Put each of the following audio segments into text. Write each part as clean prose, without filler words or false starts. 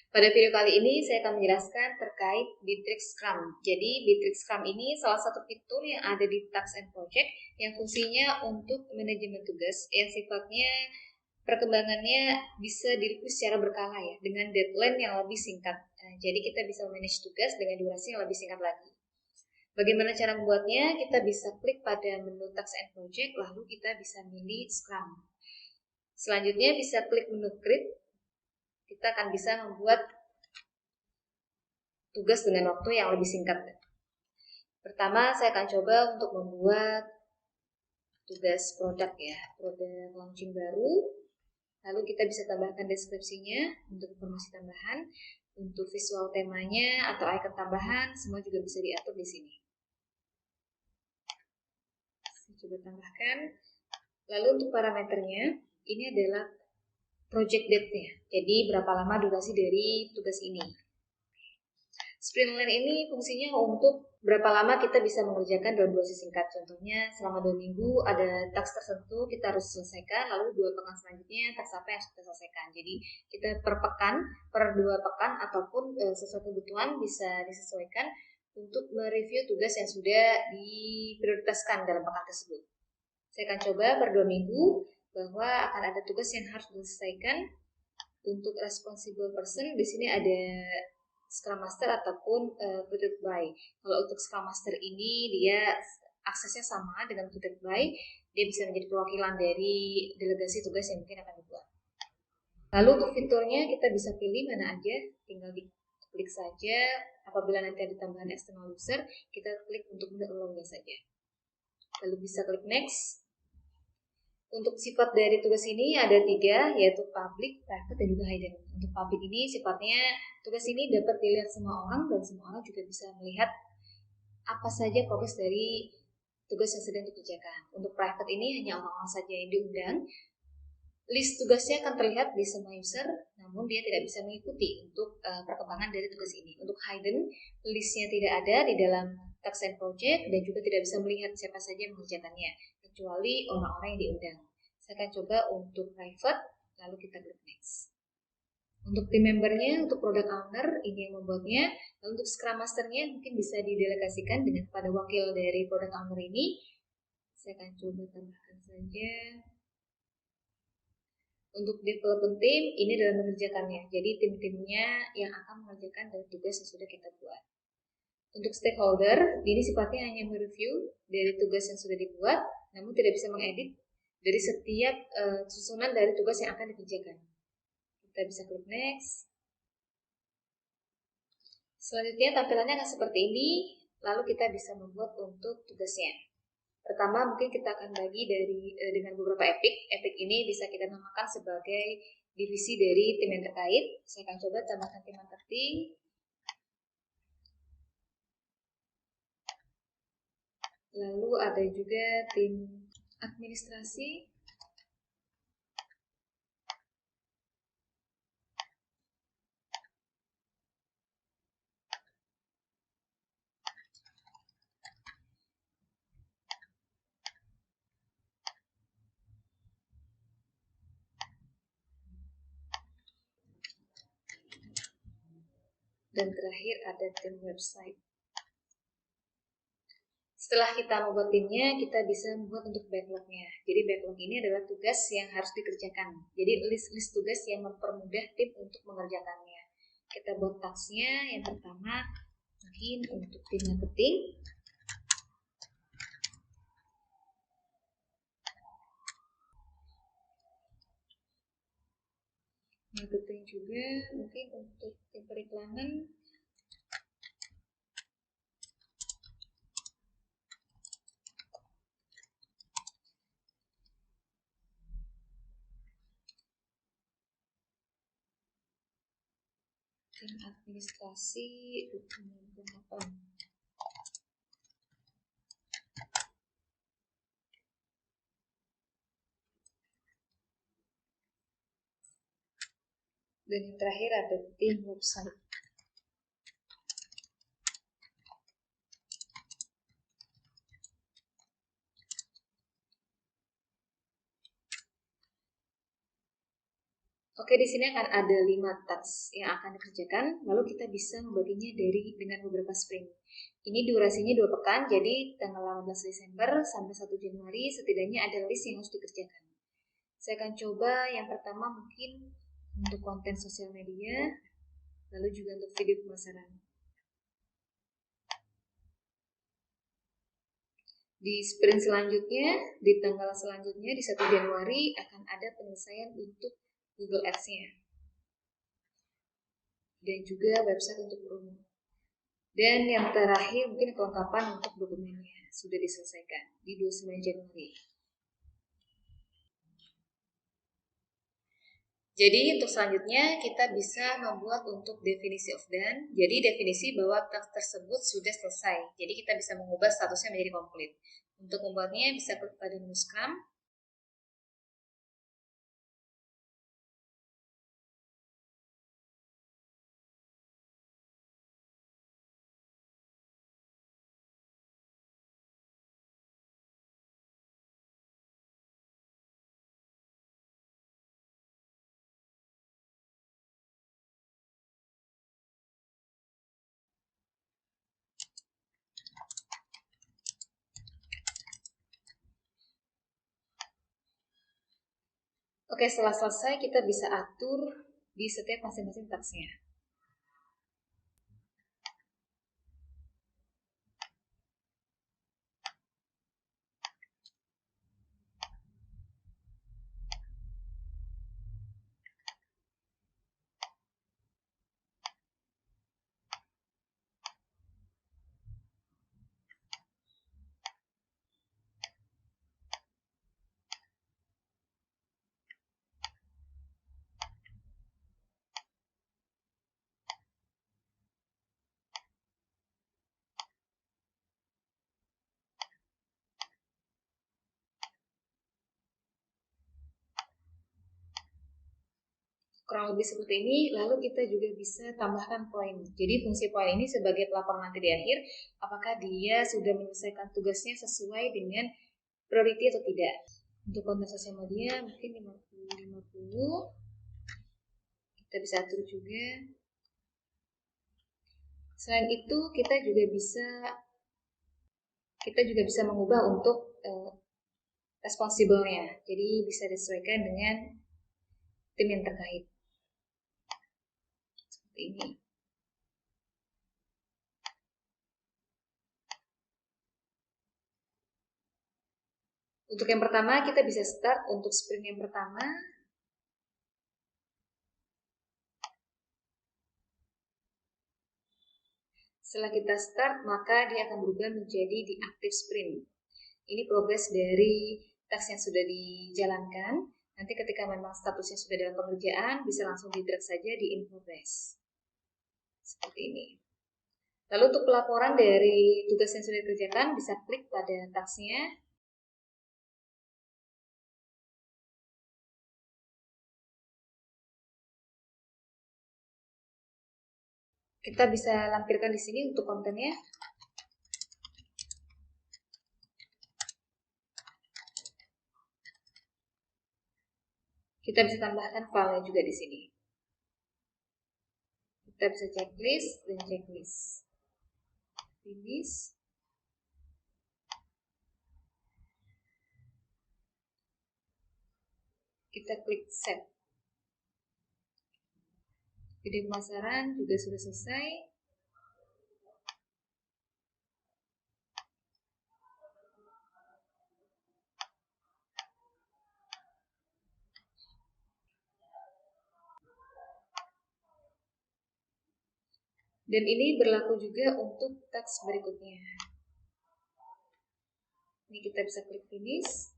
Pada video kali ini saya akan menjelaskan terkait Bittrex Scrum. Jadi Bittrex Scrum ini salah satu fitur yang ada di Tasks and Project yang fungsinya untuk manajemen tugas yang sifatnya perkembangannya bisa direview secara berkala ya, dengan deadline yang lebih singkat. Jadi kita bisa manage tugas dengan durasi yang lebih singkat lagi. Bagaimana cara membuatnya? Kita bisa klik pada menu Tasks and Project, lalu kita bisa milih Scrum. Selanjutnya bisa klik menu Create. Kita akan bisa membuat tugas dengan waktu yang lebih singkat. Pertama, saya akan coba untuk membuat tugas produk ya, produk launching baru. Lalu kita bisa tambahkan deskripsinya untuk informasi tambahan, untuk visual temanya atau icon tambahan, semua juga bisa diatur di sini. Saya coba tambahkan. Lalu untuk parameternya, ini adalah project date-nya. Jadi berapa lama durasi dari tugas ini. Sprint Learn ini fungsinya untuk berapa lama kita bisa mengerjakan dalam durasi singkat. Contohnya selama 2 minggu ada task tertentu kita harus selesaikan, lalu 2 pekan selanjutnya task apa yang harus kita selesaikan. Jadi kita per pekan, per 2 pekan ataupun sesuai kebutuhan bisa disesuaikan untuk mereview tugas yang sudah diprioritaskan dalam pekan tersebut. Saya akan coba per 2 minggu bahwa akan ada tugas yang harus diselesaikan. Untuk responsible person di sini ada Scrum Master ataupun Tutored by. Kalau untuk Scrum Master ini dia aksesnya sama dengan Tutored by, dia bisa menjadi perwakilan dari delegasi tugas yang mungkin akan dibuat. Lalu untuk fiturnya kita bisa pilih mana aja, tinggal diklik saja. Apabila nanti ada tambahan external user, kita klik untuk mendahulunya saja. Lalu bisa klik next. Untuk sifat dari tugas ini ada 3, yaitu public, private, dan juga hidden. Untuk public ini sifatnya tugas ini dapat dilihat semua orang dan semua orang juga bisa melihat apa saja progres dari tugas yang sedang dikerjakan. Untuk private ini hanya orang-orang saja yang diundang. List tugasnya akan terlihat di semua user, namun dia tidak bisa mengikuti untuk perkembangan dari tugas ini. Untuk hidden, listnya tidak ada di dalam Tasks and Project dan juga tidak bisa melihat siapa saja yang mengerjakannya, kecuali orang-orang yang diundang. Saya akan coba untuk private, lalu kita klik next. Untuk team membernya, untuk product owner, ini yang membuatnya. Lalu untuk Scrum Masternya mungkin bisa didelegasikan dengan kepada wakil dari product owner ini. Saya akan coba tambahkan saja. Untuk development team, ini adalah mengerjakannya. Jadi tim-timnya yang akan mengerjakan dari tugas yang sudah kita buat. Untuk stakeholder, ini sifatnya hanya mereview dari tugas yang sudah dibuat, namun tidak bisa mengedit dari setiap susunan dari tugas yang akan dikerjakan. Kita bisa klik next. Selanjutnya tampilannya akan seperti ini, lalu kita bisa membuat untuk tugasnya. Pertama mungkin kita akan bagi dengan beberapa epic. Epic ini bisa kita namakan sebagai divisi dari tim yang terkait. Saya akan coba tambahkan tim marketing. Lalu ada juga tim administrasi. Dan terakhir ada tim website. Setelah kita membuat timnya, kita bisa membuat untuk backlognya. Jadi backlog ini adalah tugas yang harus dikerjakan. Jadi list tugas yang mempermudah tim untuk mengerjakannya. Kita buat tasknya. Yang pertama mungkin untuk tim marketing. Marketing juga mungkin untuk tim periklanan. Tim administrasi apa? Dan yang terakhir ada tim website. Oke, di sini akan ada 5 task yang akan dikerjakan, lalu kita bisa membaginya dengan beberapa sprint. Ini durasinya 2 pekan, jadi tanggal 18 Desember sampai 1 Januari setidaknya ada list yang harus dikerjakan. Saya akan coba yang pertama mungkin untuk konten sosial media, lalu juga untuk video pemasaran. Di sprint selanjutnya, di tanggal selanjutnya di 1 Januari akan ada penyelesaian untuk Google Ads-nya. Dan juga website untuk promo. Dan yang terakhir mungkin kelengkapan untuk dokumennya sudah diselesaikan di 29 Januari. Jadi untuk selanjutnya kita bisa membuat untuk definisi of done. Jadi definisi bahwa task tersebut sudah selesai. Jadi kita bisa mengubah statusnya menjadi komplit. Untuk membuatnya bisa klik pada menu Scrum. Oke, setelah selesai kita bisa atur di setiap masing-masing tasknya. Kurang lebih seperti ini, lalu kita juga bisa tambahkan poin. Jadi fungsi poin ini sebagai pelapor nanti di akhir, apakah dia sudah menyelesaikan tugasnya sesuai dengan priority atau tidak. Untuk konten sosial media mungkin 50-50, kita bisa atur juga. Selain itu kita juga bisa mengubah untuk responsibelnya, jadi bisa disesuaikan dengan tim yang terkait. Seperti ini. Untuk yang pertama kita bisa start untuk sprint yang pertama. Setelah kita start, maka dia akan berubah menjadi di active sprint. Ini progres dari task yang sudah dijalankan. Nanti ketika memang statusnya sudah dalam pengerjaan, bisa langsung di-drag saja di in progress. Seperti ini. Lalu untuk pelaporan dari tugas yang sudah dikerjakan, bisa klik pada tasknya. Kita bisa lampirkan di sini untuk kontennya. Kita bisa tambahkan file juga di sini. Kita bisa checklist dan checklist. Finish. Kita klik set. Video pemasaran juga sudah selesai. Dan ini berlaku juga untuk task berikutnya. Ini kita bisa klik finish.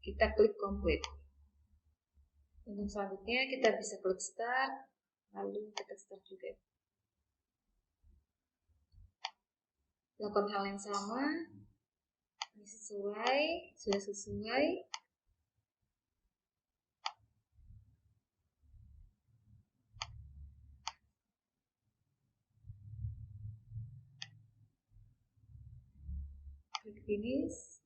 Kita klik complete. Untuk selanjutnya kita bisa klik start. Lalu kita start juga. Lakukan hal yang sama. Ini sesuai. Sudah sesuai. Klik finish.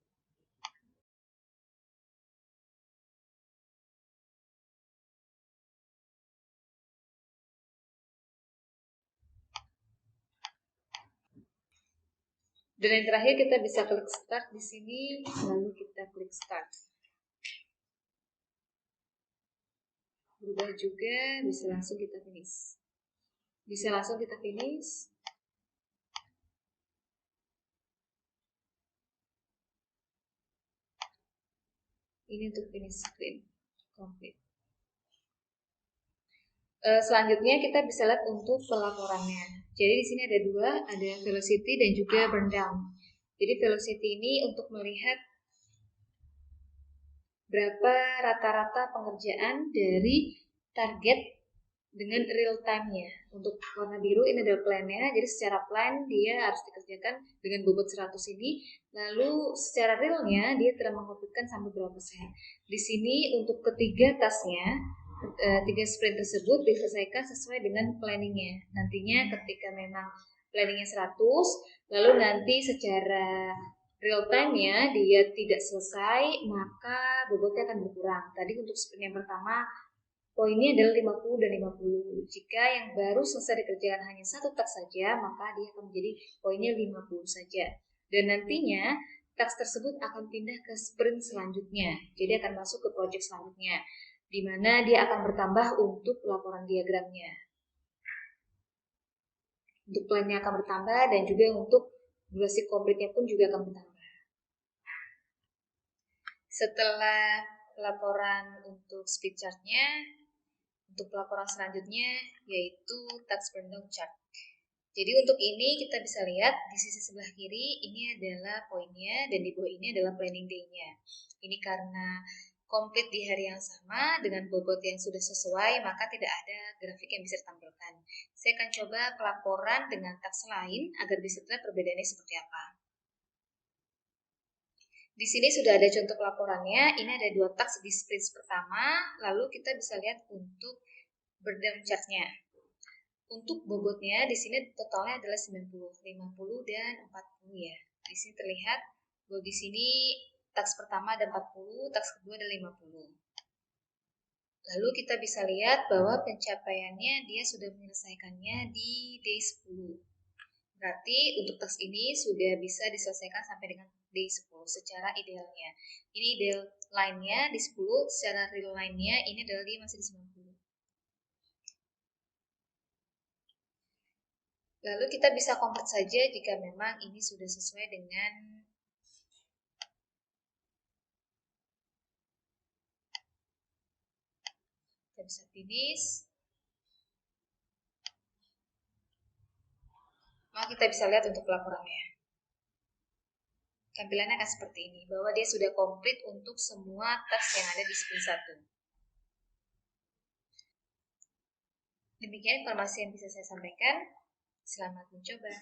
Dan yang terakhir kita bisa klik start di sini, lalu kita klik start. Berubah juga, bisa langsung kita finish. Ini untuk finish screen complete. Selanjutnya kita bisa lihat untuk pelaporannya. Jadi di sini ada dua, ada velocity dan juga burn down. Jadi velocity ini untuk melihat berapa rata-rata pengerjaan dari target dengan real time-nya. Untuk warna biru ini adalah plan-nya, jadi secara plan dia harus dikerjakan dengan bobot 100 ini, lalu secara realnya dia telah mengkompletkan sampai berapa persen. Di sini untuk ketiga tasnya, 3 sprint tersebut diselesaikan sesuai dengan planningnya. Nantinya ketika memang planningnya 100, lalu nanti secara real time-nya dia tidak selesai, maka bobotnya akan berkurang. Tadi untuk sprint yang pertama poinnya adalah 50 dan 50. Jika yang baru selesai dikerjakan hanya satu task saja, maka dia akan menjadi poinnya 50 saja. Dan nantinya task tersebut akan pindah ke sprint selanjutnya. Jadi akan masuk ke project selanjutnya, di mana dia akan bertambah untuk laporan diagramnya. Untuk plannya akan bertambah dan juga untuk durasi komplitnya pun juga akan bertambah. Setelah laporan untuk speed chart-nya, untuk laporan selanjutnya yaitu task breakdown chart. Jadi untuk ini kita bisa lihat di sisi sebelah kiri ini adalah poinnya dan di bawah ini adalah planning day-nya. Ini karena komplit di hari yang sama dengan bobot yang sudah sesuai, maka tidak ada grafik yang bisa ditampilkan. Saya akan coba pelaporan dengan task lain agar bisa terlihat perbedaannya seperti apa. Di sini sudah ada contoh pelaporannya. Ini ada 2 task di sprint pertama, lalu kita bisa lihat untuk breakdown chart-nya. Untuk bobotnya di sini totalnya adalah 90, 50 dan 40 ya. Di sini terlihat bahwa di sini task pertama ada 40, task kedua ada 50. Lalu kita bisa lihat bahwa pencapaiannya dia sudah menyelesaikannya di day 10. Berarti untuk task ini sudah bisa diselesaikan sampai dengan day 10 secara idealnya. Ini ideal line-nya di 10, secara real line-nya ini adalah dia masih di 90. Lalu kita bisa komplit saja jika memang ini sudah sesuai dengan kita bisa finish. Maka kita bisa lihat untuk pelaporannya. Tampilannya akan seperti ini, bahwa dia sudah komplit untuk semua task yang ada di sprint 1. Demikian informasi yang bisa saya sampaikan. Selamat mencoba.